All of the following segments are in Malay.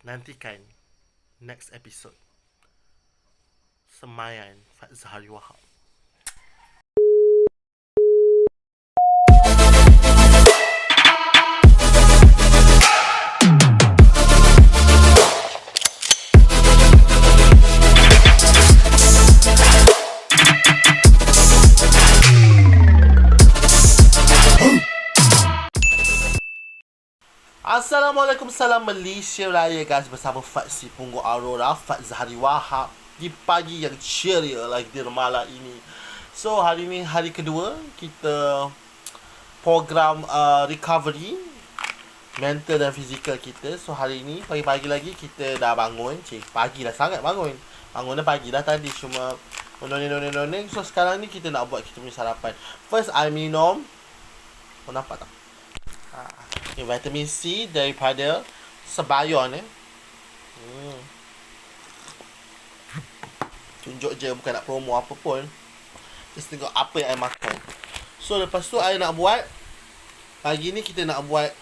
Nantikan next episode Semayan Zahari Wahab. Assalamualaikum, salam Malaysia Raya guys. Bersama Fatsi Punggol Aurora, Fat Zahari Wahab di pagi yang ceria lagi di malam ini. So hari ni hari kedua kita program recovery mental dan fizikal kita. So hari ni pagi-pagi lagi kita dah bangun. Pagi dah sangat bangun. Bangun dah pagi dah tadi, cuma noning. So sekarang ni kita nak buat kita punya sarapan. First I minum, nampak tak? Vitamin C daripada Sebayon Tunjuk je, bukan nak promo apa pun. Just tengok apa yang I makan. So lepas tu I nak buat, pagi ni kita nak buat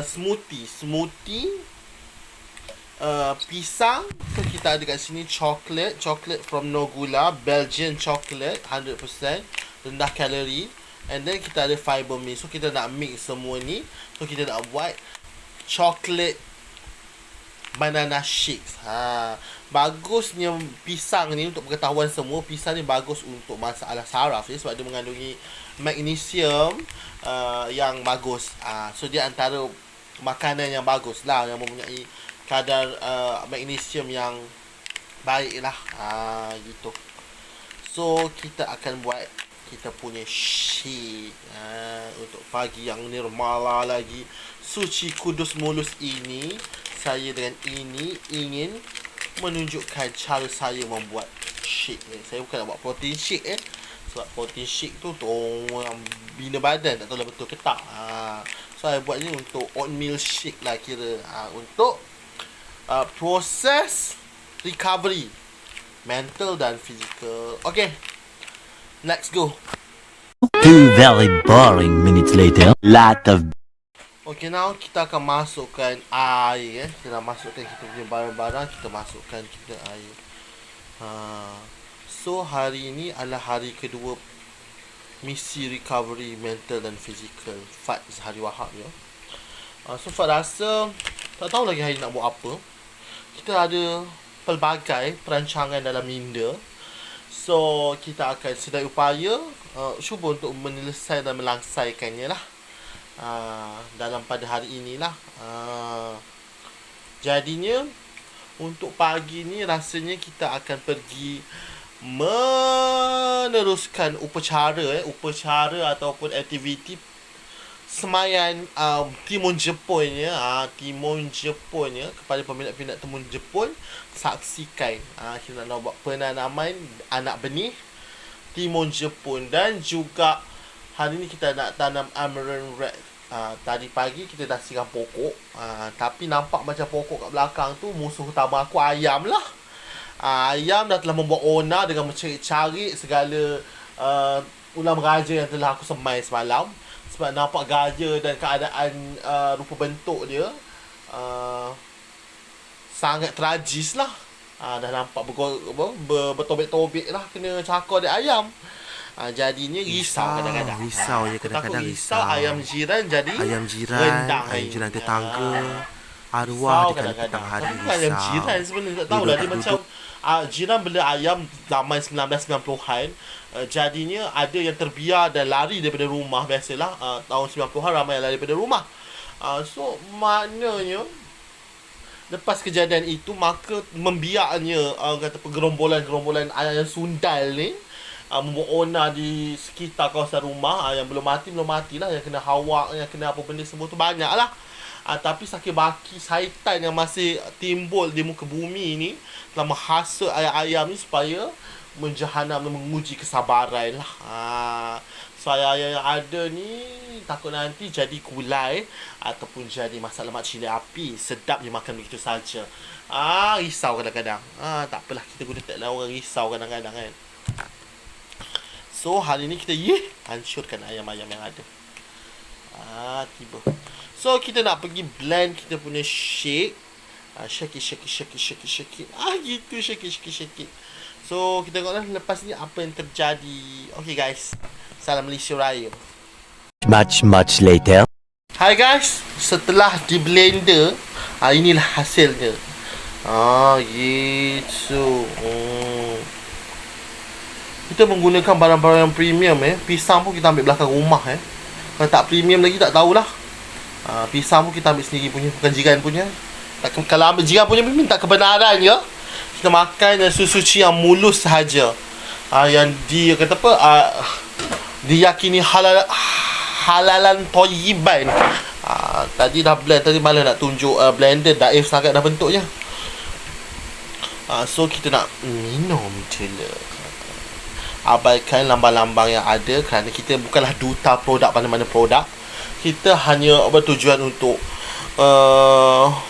smoothie pisang. So kita ada kat sini chocolate from No Gula, Belgian chocolate 100%, rendah kalori. And then kita ada fiber mix. So kita nak mix semua ni. So kita nak buat chocolate banana shakes. Bagusnya pisang ni, untuk pengetahuan semua, pisang ni bagus untuk masalah saraf sebab dia mengandungi magnesium yang bagus. So dia antara makanan yang bagus lah, yang mempunyai kadar magnesium yang baik lah. Gitu. So kita akan buat kita punya shake untuk pagi yang nirmala lagi, suci kudus mulus ini. Saya dengan ini ingin menunjukkan cara saya membuat shake ni. Saya bukan nak buat protein shake sebab protein shake tu orang bina badan, tak tahu lah betul ke tak. So saya buat ni untuk oatmeal shake lah kira, untuk proses recovery mental dan fizikal. Okay, let's go. 2 very boring minutes later. Lot of... Okay, now kita akan masukkan air. Kita nak masukkan kita punya barang-barang. Kita masukkan kita air. So hari ini adalah hari kedua misi recovery mental dan fizikal Fat Zahari Wahab ya. So Fat rasa tak tahu lagi hari nak buat apa. Kita ada pelbagai perancangan dalam minda. So kita akan sedaya upaya cuba untuk menyelesaikan dan melangsaikannya lah dalam pada hari inilah. Jadinya untuk pagi ni rasanya kita akan pergi meneruskan upacara ataupun aktiviti semayan Timun Jepun kepada peminat-peminat Timun Jepun. Saksikan kita nak buat penanaman anak benih Timun Jepun, dan juga hari ni kita nak tanam Amaranth Red. Tadi pagi kita dah siram pokok, tapi nampak macam pokok kat belakang tu musuh utama aku ayam lah. Ayam dah telah membuat onar dengan mencari-cari segala ulam raja yang telah aku semai semalam. Sebab nampak gaya dan keadaan rupa bentuk dia sangat tragis lah. Dah nampak bertobek-tobek lah, kena cakar dia ayam. Jadinya risau kadang-kadang. Risau je kadang-kadang, risau ayam jiran jadi rendang. Ayam jiran tetangga, arwah di petang hari risau. Ayam jiran sebenarnya tak tahulah, dia macam jiran bela ayam zaman 1990-an. Jadinya ada yang terbiar dan lari daripada rumah. Biasalah tahun 90-an ramai yang lari daripada rumah. So maknanya lepas kejadian itu, maka membiaknya kata gerombolan ayam sundal ni membuat onar di sekitar kawasan rumah. Yang belum mati lah, yang kena hawak, yang kena apa benda semua tu banyak lah. Tapi sakit baki syaitan yang masih timbul di muka bumi ni telah menghasut ayam-ayam ni supaya menjahanam dan menguji kesabaran lah. So ayam yang ada ni takut nanti jadi kulai ataupun jadi masalah mak cili api. Sedap je makan begitu saja. Risau kadang-kadang. Tak apalah, kita guna taklah orang risau kadang-kadang kan. So hari ni kita hancurkan ayam-ayam yang ada. Tiba. So kita nak pergi blend kita punya shake. Shake it. Gitu, shake it. So kita tengoklah lepas ni apa yang terjadi. Okay guys, salam Malaysia Raya. Much later. Hai guys, setelah di blender, inilah hasilnya. Gitu. Kita menggunakan barang-barang yang premium Pisang pun kita ambil belakang rumah Kalau tak premium lagi tak tahulah. Pisang pun kita ambil sendiri punya, bukan jiran punya. Kalau ambil jiran punya minta kebenaran ya. Kita makan sushi yang mulus sahaja. Yang dia kata apa? Diyakini halalan thayyiban. Tadi dah blend, tadi malah nak tunjuk blender daif sangat dah bentuknya. So kita nak minum je lah. Abaikan lambang-lambang yang ada, kerana kita bukanlah duta produk mana-mana produk. Kita hanya bertujuan untuk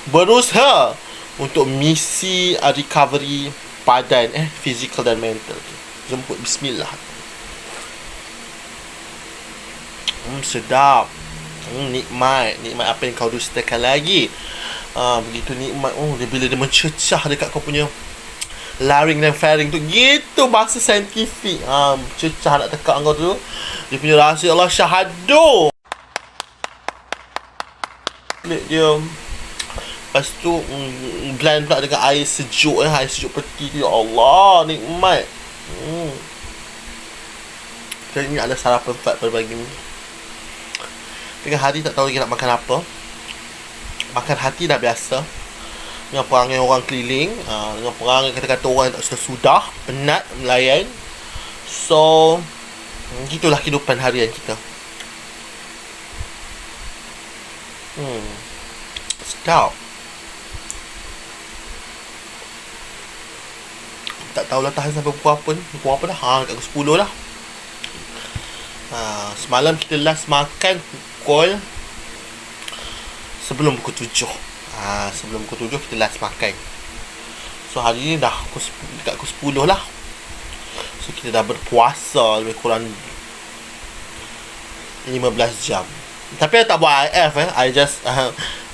berusaha untuk misi recovery badan physical dan mental. Jemput bismillah. Sedap. Nikmat apa yang kau dustakan lagi. Begitu nikmat. Bila dia mencecah dekat kau punya laring dan faring tu, gitu bahasa saintifik. Cecah nak tekak kau tu, dia punya rahsia Allah syahadu. Dia lepas tu blend pula dengan air sejuk air sejuk peti tu. Ya Allah, nikmat. Dan ini adalah sarapan fat berbagi. Tengah hari tak tahu lagi nak makan apa. Makan hati dah biasa, dengan perangai orang keliling, dengan perangai kata-kata orang yang tak sudah penat melayan. So gitulah kehidupan harian kita. Sedap. Tak tahulah tahan sampai pukul apa ni. Pukul apa dah? Kat pukul 10 dah. Semalam kita last makan pukul sebelum pukul 7. Sebelum pukul 7 kita last makan. So hari ni dah dekat pukul 10 lah. So kita dah berpuasa lebih kurang 15 jam. Tapi I tak buat IF I just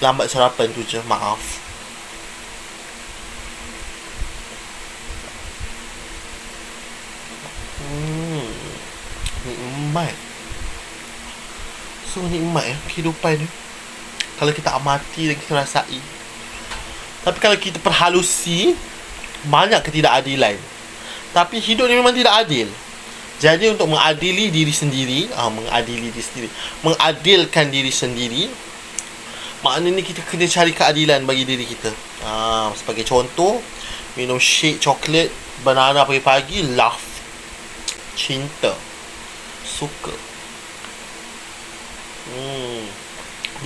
lambat sarapan tu je. Maaf. Nikmat. So nikmat kehidupan ni, kalau kita amati dan kita rasai. Tapi kalau kita perhalusi, banyak ketidakadilan. Tapi hidup ni memang tidak adil. Jadi untuk mengadili diri sendiri, mengadilkan diri sendiri, maknanya kita kena cari keadilan bagi diri kita. Sebagai contoh, minum shake coklat banana pagi-pagi, love, cinta, suka.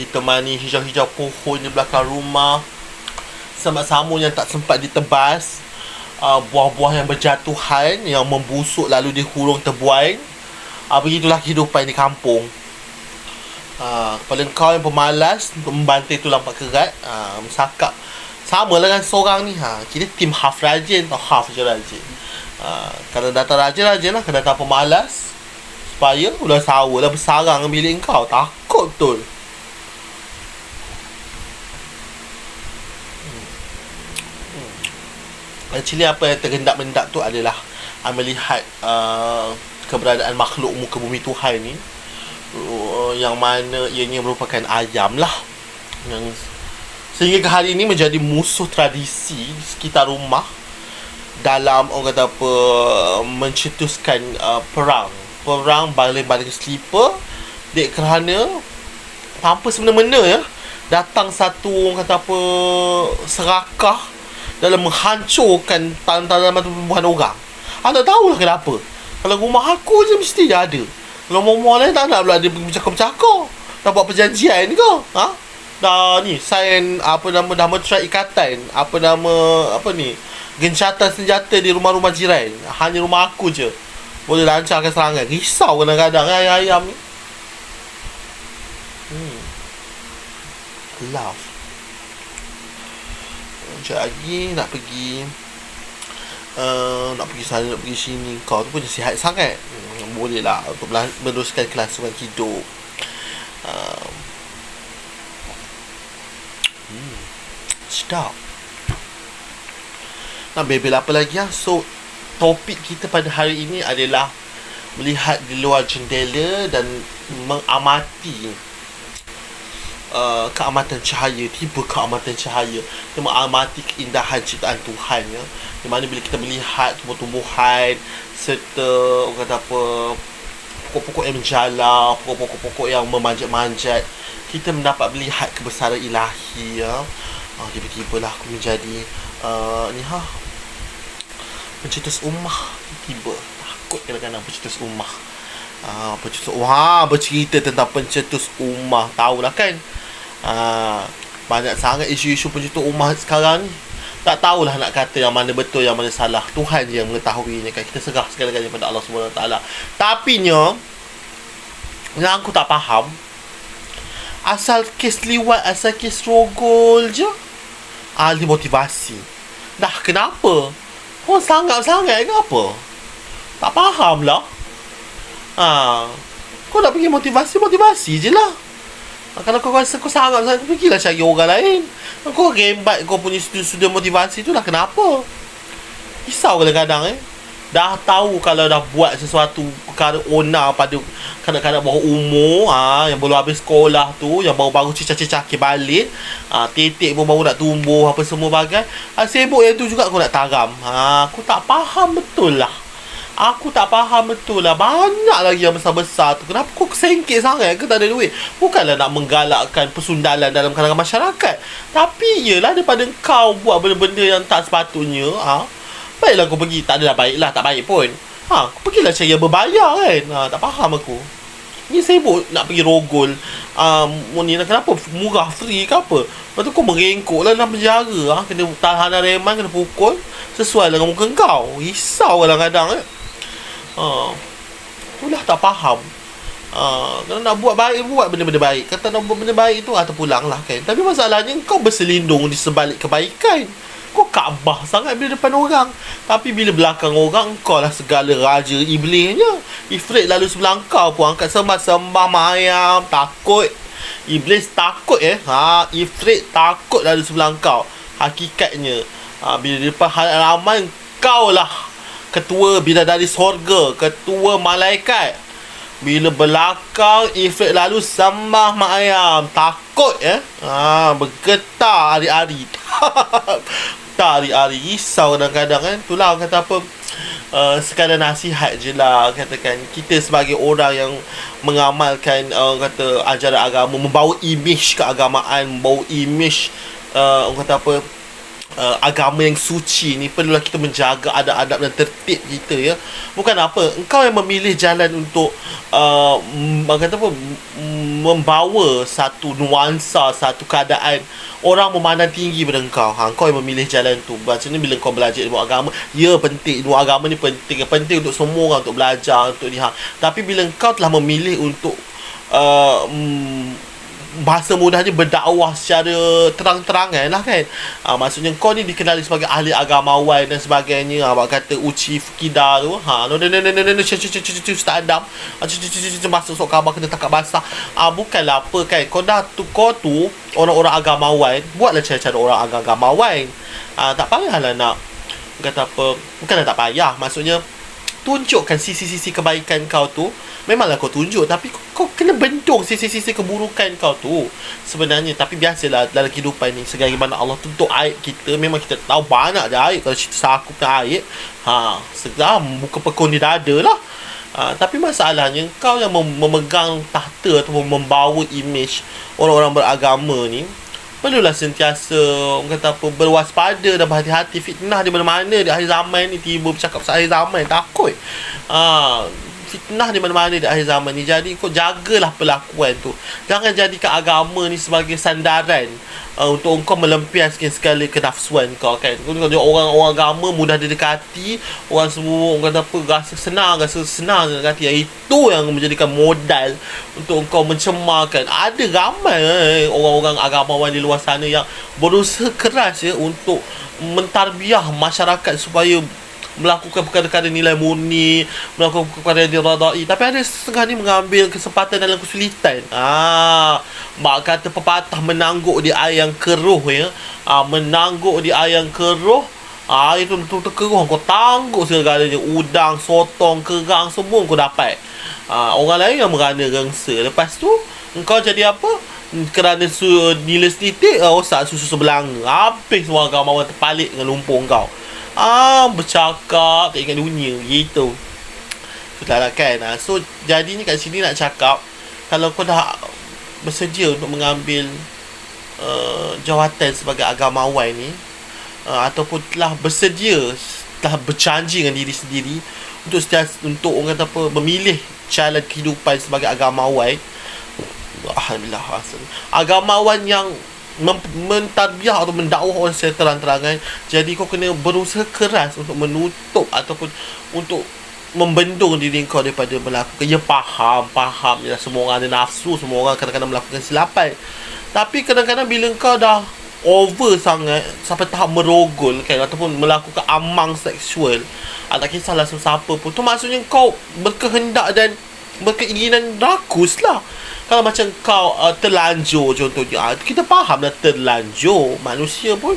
Ditemani hijau-hijau pohon di belakang rumah, semak-samun yang tak sempat ditebas, buah-buah yang berjatuhan, yang membusuk lalu dikurung terbuai. Begitulah kehidupan di kampung. Kepada kau yang pemalas untuk membantai tu lampak kerat, mesakap sama lah dengan seorang ni. Kita tim half rajin atau half je rajin. Kalau datang rajin lah, kalau datang pemalas, supaya udah sawa lah bersarang dengan bilik kau. Takut betul. Actually apa yang tergendak-mendak tu adalah melihat keberadaan makhluk muka bumi Tuhan ni, yang mana ianya merupakan ayam lah, yang sehingga ke hari ini menjadi musuh tradisi di sekitar rumah, dalam orang kata apa, mencetuskan perang baling-baling slipper. Dek kerana tanpa semena-mena datang satu orang kata apa, serakah dalam menghancurkan tanaman tumbuhan orang. Tak tahulah kenapa. Kalau rumah aku je mesti dia ada. Kalau rumah lain tak nak pula dia bercakap-cakap. Dah buat perjanjian ke? Dah ni sign dah mencerai ikatan, gencatan senjata di rumah-rumah jiran. Hanya rumah aku je boleh lancarkan serangan. Risau kadang-kadang ayam ni. Love. Sekejap lagi nak pergi sana, nak pergi sini. Kau tu pun sihat sangat. Boleh lah untuk meneruskan kelangsungan hidup. Sedap. Nak bebel apa lagi ya? So, topik kita pada hari ini adalah melihat di luar jendela dan mengamati keamatan cahaya. Tiba keamatan cahaya. Kita mengamati keindahan ciptaan Tuhan ya. Di mana bila kita melihat tumbuh-tumbuhan serta orang kata apa, pokok-pokok yang menjalar, pokok-pokok yang memanjat-manjat, kita mendapat melihat kebesaran ilahi ya. Tiba-tiba lah aku menjadi pencetus ummah. Tiba takut kadang-kadang pencetus ummah. Bercerita tentang pencetus ummah, tahulah kan. Banyak sangat isu-isu pencetus ummah sekarang ni. Tak tahulah nak kata yang mana betul, yang mana salah. Tuhan je yang mengetahuinya kan. Kita serah segala-galanya pada Allah SWT. Tapi nya, yang aku tak faham, asal kes liwat, asal kes rogol je, ahli motivasi. Dah kenapa? Sangat-sangat ke apa? Tak faham lah. Kau nak pergi motivasi je lah. Kalau kau rasa kau sangat-sangat, pergilah cari orang lain. Kau rembat kau punya student motivasi tu lah. Kenapa? Risau kadang-kadang dah tahu kalau dah buat sesuatu perkara onar pada kanak-kanak bawah umur, yang belum habis sekolah tu, yang baru-baru cicak-cicak balik, titik pun baru nak tumbuh, apa semua bagai, sibuk yang tu juga kau nak taram. Aku tak faham betul lah. Banyak lagi yang besar-besar tu. Kenapa kau sengkit sangat ke tak ada duit? Bukanlah nak menggalakkan persundalan dalam kalangan masyarakat, tapi ialah daripada kau buat benda-benda yang tak sepatutnya, baiklah kau pergi. Tak adalah baiklah, tak baik pun. Kau pergilah cari yang berbayar kan. Tak faham aku. Ni sibuk nak pergi rogol. Kenapa murah, free ke apa? Lepas tu kau merengkuk lah dalam penjara. Kena tahanan reman, kena pukul sesuai dengan muka kau. Risau kadang-kadang itulah tak faham. Kalau nak buat baik, buat benda-benda baik. Kata nak buat benda baik tu, terpulang lah kan. Tapi masalahnya kau berselindung di sebalik kebaikan. Kau Kaabah sangat bila depan orang, tapi bila belakang orang, kau lah segala raja iblisnya. Ifrit lalu sebelah kau pun angkat sembah-sembah mayam. Takut. Iblis takut Ifrit takut lalu sebelah kau. Hakikatnya bila depan halaman, kau lah ketua bidadari sorga, ketua malaikat. Bila belakang Ifrit lalu sembah mak ayam, takut bergetar hari-hari. Tak hari-hari, risau kadang-kadang kan. Itulah kata apa, sekadar nasihat je lah. Katakan kita sebagai orang yang mengamalkan kata ajaran agama, membawa imej keagamaan, membawa imej kata apa, agama yang suci ni, perlulah kita menjaga adab-adab dan tertib kita ya. Bukan apa, engkau yang memilih jalan untuk kata apa, membawa satu nuansa, satu keadaan orang memandang tinggi pada engkau. Engkau yang memilih jalan tu. Maksudnya bila kau belajar ilmu agama, ya penting, ilmu agama ni penting untuk semua orang, untuk belajar, untuk lihat. Tapi bila engkau telah memilih untuk bahasa mudahnya berdakwah secara terang-terangan lah kan. Maksudnya kau ni dikenali sebagai ahli agamawan dan sebagainya. Abang kata uci fikida tu, Ustaz Adam, masuk sok khabar kena takak basah. Bukanlah apa kan. Kau tu orang-orang agamawan, buatlah cara-cara orang agamawan. Tak payahlah nak kata apa, bukanlah tak payah, maksudnya tunjukkan sisi-sisi kebaikan kau tu. Memanglah kau tunjuk, tapi kau kena bendung sisi-sisi keburukan kau tu sebenarnya. Tapi biasalah dalam kehidupan ni, segala mana Allah tuntut aib kita, memang kita tahu banyak je aib. Kalau cerita saku punya aib, segala buka pekun di dada lah. Tapi masalahnya kau yang memegang tahta ataupun membawa imej orang-orang beragama ni, perlulah sentiasa kata apa, berwaspada dan berhati-hati. Fitnah di mana-mana di akhir zaman ni. Tiba bercakap pasal akhir zaman, takut. Fitnah di mana-mana di akhir zaman ni. Jadi kau jagalah perlakuan tu. Jangan jadikan agama ni sebagai sandaran untuk kau melampiaskan segala kenafsuan kau kan. Kau tengok orang-orang agama mudah didekati, orang semua orang kata apa, rasa senang didekati. Itu yang menjadikan modal untuk kau mencemarkan. Ada ramai orang-orang agamawan di luar sana yang berusaha keras untuk mentarbiah masyarakat supaya melakukan perkara-perkara nilai murni, melakukan perkara yang diradai. Tapi ada setengah ni mengambil kesempatan dalam kesulitan. Mak kata pepatah menangguk di air yang keruh ya. Menangguk di air yang keruh. Itu betul-betul keruh. Kau tangguk segala-galanya. Udang, sotong, kerang, semua kau dapat. Orang lain yang merana rengsa. Lepas tu engkau jadi apa? Kerana nilai setitik, rosak susu sebelanga. Habis semua agamawan terpalit dengan lumpur kau. Bercakap tak ingat dunia gitu. Sudahlah kan. So jadinya kat sini nak cakap, kalau kau dah bersedia untuk mengambil jawatan sebagai agamawan ni, ataupun telah bersedia, telah berjanji dengan diri sendiri untuk orang kata apa, memilih jalan kehidupan sebagai agamawan, alhamdulillah, agamawan yang mentadbiah atau mendakwah orang secara terang-terangan. Jadi kau kena berusaha keras untuk menutup ataupun untuk membendung diri kau daripada melakukan. Ya, faham ya, semua orang ada nafsu, semua orang kadang-kadang melakukan silapan. Tapi kadang-kadang bila kau dah over sangat sampai tahap merogol kan, ataupun melakukan amang seksual, tak kisahlah siapa pun, tu maksudnya kau berkehendak dan berkeinginan rakus lah. Kalau macam kau terlanjur contohnya, kita faham lah terlanjur, manusia pun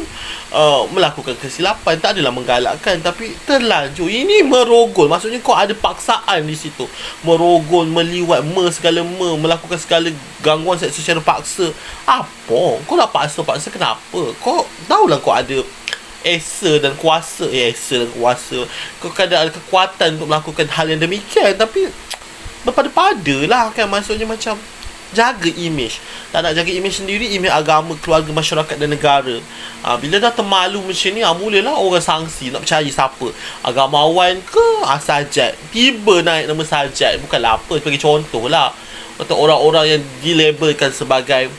melakukan kesilapan, tak adalah menggalakkan, tapi terlanjur, ini merogol, maksudnya kau ada paksaan di situ, merogol, meliwat, melakukan segala gangguan seks secara paksa. Apa? Kau nak paksa-paksa kenapa? Kau tahulah kau ada esa dan kuasa. Kau ada kekuatan untuk melakukan hal yang demikian, tapi berpada-pada lah kan. Maksudnya macam jaga imej. Tak nak jaga imej sendiri, imej agama, keluarga, masyarakat dan negara. Bila dah termalu macam ni, mulalah orang sangsi nak percaya siapa, agamawan ke sajat. Tiba naik nama sajat, bukanlah apa, sebagai contoh lah, atau orang-orang yang dilabelkan sebagai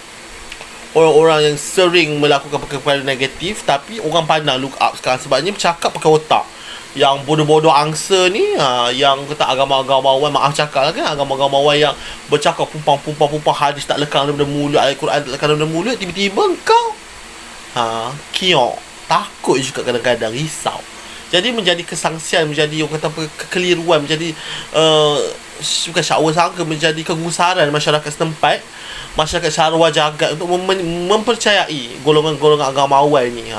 orang-orang yang sering melakukan perkara negatif, tapi orang pandang look up sekarang sebabnya bercakap pakai otak. Yang bodoh-bodoh angsa ni, yang kata agama-agamawan, maaf cakap lah kan, agama-agamawan yang bercakap pumpang hadis tak lekang daripada mulut, ayat Quran tak lekang daripada mulut, tiba-tiba kau kiok, takut juga kadang-kadang, risau. Jadi menjadi kesangsian, menjadi orang kata apa, kekeliruan, menjadi bukan syakwa sangka, menjadi kegusaran masyarakat setempat, masyarakat syarwa jagat untuk mempercayai golongan-golongan agamawan ni.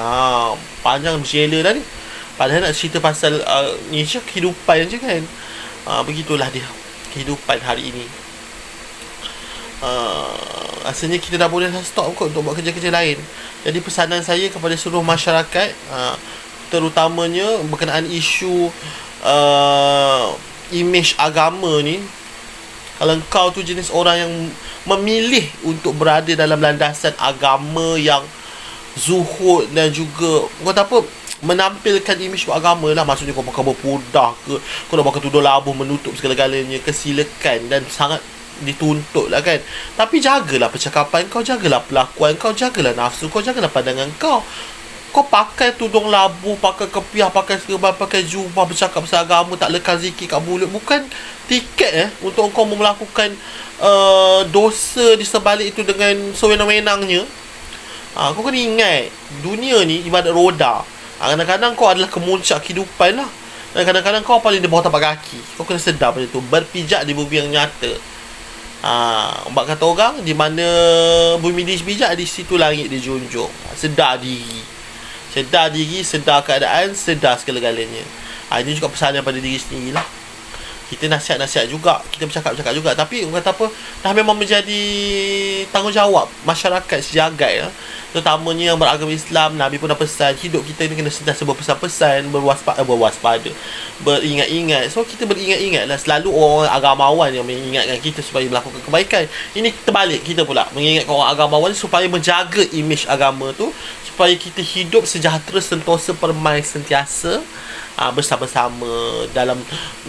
Panjang berjela dah ni. Padahal nak cerita pasal ni je, kehidupan je kan. Begitulah dia kehidupan hari ini. Rasanya kita dah boleh stop kot untuk buat kerja-kerja lain. Jadi pesanan saya kepada seluruh masyarakat, terutamanya berkenaan isu imej agama ni, kalau kau tu jenis orang yang memilih untuk berada dalam landasan agama yang zuhud dan juga kau tak apa, menampilkan imej agama lah, maksudnya kau pakai berpudah ke, kau nak pakai tudung labuh menutup segala-galanya, kesilakan dan sangat dituntut lah kan. Tapi jagalah percakapan kau, jagalah pelakuan kau, jagalah nafsu kau, jagalah pandangan kau. Kau pakai tudung labuh, pakai kepiah, pakai serban, pakai jubah, bercakap pasal agama, tak lekang zikir kat mulut, bukan tiket untuk kau melakukan dosa di sebalik itu dengan sewenang-wenangnya. Kau kena ingat, dunia ni ibarat roda. Kadang-kadang kau adalah kemuncak kehidupan lah, dan kadang-kadang kau paling di bawah tapak kaki. Kau kena sedar pada tu, berpijak di bumi yang nyata. Ubat kata orang, di mana bumi dijak, di situ langit dijunjung. Sedar diri, sedar keadaan, sedar segala-galanya. Ini juga pesanan pada diri sendiri lah. Kita nasihat-nasihat juga, kita bercakap-cakap juga, tapi orang kata apa, dah memang menjadi tanggungjawab masyarakat sejagat, terutamanya yang beragama Islam. Nabi pun dah pesan, hidup kita ni kena sentiasa berpesan-pesan, berwaspada, beringat-ingat. So kita beringat-ingat lah, selalu orang agamawan yang mengingatkan kita supaya melakukan kebaikan. Ini terbalik, kita pula mengingatkan orang agamawan supaya menjaga imej agama tu, supaya kita hidup sejahtera, sentosa, permai sentiasa, bersama-sama dalam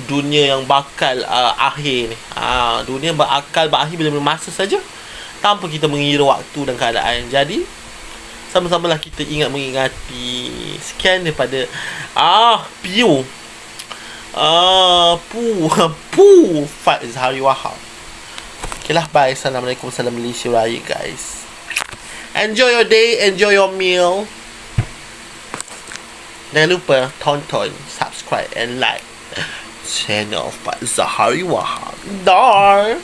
dunia yang bakal akhir ni. Dunia bakal berakhir bila masa saja, tanpa kita mengira waktu dan keadaan. Jadi sama-samalah kita ingat mengingati. Sekian daripada Piu Faiz Hari Wahab. Okay lah, bye. Assalamualaikum, salam Malaysia Raya guys. Enjoy your day, enjoy your meal. Jangan lupa tonton, subscribe and like channel Pak Zahari Wahab. Dar.